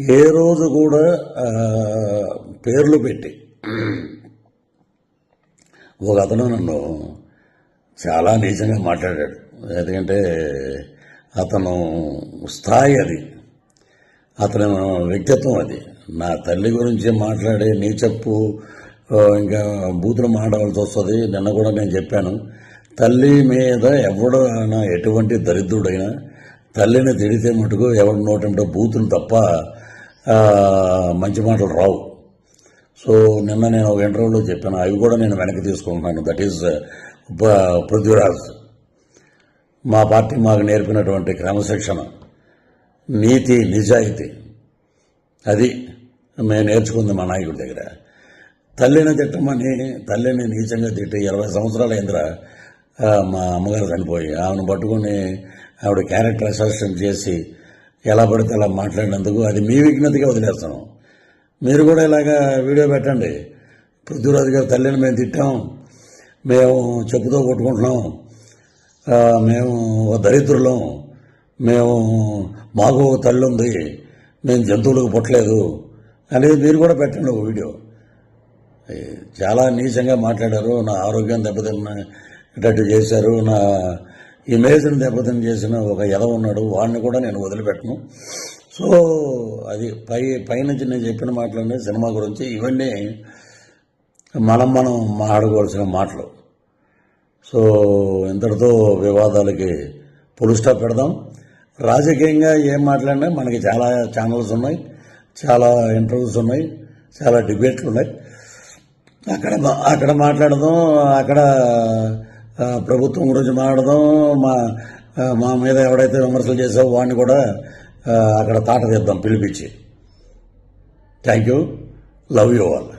ఏ రోజు కూడా పేర్లు పెట్టి ఒక అతను నన్ను చాలా నీచంగా మాట్లాడాడు. ఎందుకంటే అతను స్థాయి అది, అతని వ్యక్తిత్వం అది. నా తల్లి గురించి మాట్లాడే నీచప్పు ఇంకా బూతులు మాట్లాడాల్సి వస్తుంది. నిన్న కూడా నేను చెప్పాను, తల్లి మీద ఎవడైనా ఎటువంటి దరిద్రుడైనా తల్లిని తిడితే మటుకు ఎవరి నోటంటే బూతులు తప్ప మంచి మాటలు రావు. సో నిన్న నేను ఒక ఇంటర్వ్యూలో చెప్పాను, అవి కూడా నేను వెనక్కి తీసుకుంటున్నాను. That is Prithviraj. మా పార్టీ మాకు నేర్పినటువంటి క్రమశిక్షణ, నీతి, నిజాయితీ, అది మేము నేర్చుకుంది మా నాయకుడి దగ్గర. తల్లిని తిట్టమని, తల్లిని నీచంగా తిట్టి 20 సంవత్సరాలు అయిందిరా మా అమ్మగారు చనిపోయి. ఆమెను పట్టుకుని ఆవిడ క్యారెక్టర్ అసెస్మెంట్ చేసి ఎలా పడితే అలా మాట్లాడినందుకు అది మీ విఘ్నతగా వదిలేస్తాను. మీరు కూడా ఇలాగా వీడియో పెట్టండి, పృథ్వీరాజు గారి తల్లిని మేము తిట్టాం, మేము చెప్పుతో కొట్టుకుంటున్నాం, మేము దరిద్రులం, మాకు ఒక తల్లి ఉంది, మేము జంతువులకు పుట్టలేదు అనేది మీరు కూడా పెట్టండి ఒక వీడియో. చాలా నీచంగా మాట్లాడారు, నా ఆరోగ్యం దెబ్బతిన్నట్టు చేశారు, నా ఇమేజ్ని దెబ్బతిని చేసిన ఒక ఎదవ ఉన్నాడు, వాడిని కూడా నేను వదిలిపెట్టను. సో అది పైనుంచి నేను చెప్పిన మాటలన్నీ సినిమా గురించి. ఇవన్నీ మనం మాట్లాడుకోవాల్సిన మాటలు. సో ఇంతటితో వివాదాలకి ఫుల్ స్టాప్ పెడదాం. రాజకీయంగా ఏం మాట్లాడినా మనకి చాలా ఛానల్స్ ఉన్నాయి, చాలా ఇంటర్వ్యూస్ ఉన్నాయి, చాలా డిబేట్లు ఉన్నాయి. అక్కడ మాట్లాడదాం, అక్కడ ప్రభుత్వం గురించి మాట్లాడదాం, మా మీద ఎవడైతే విమర్శలు చేసావో వాడిని కూడా అక్కడ తాట తీద్దాం పిలిపించి. Thank you, love you all.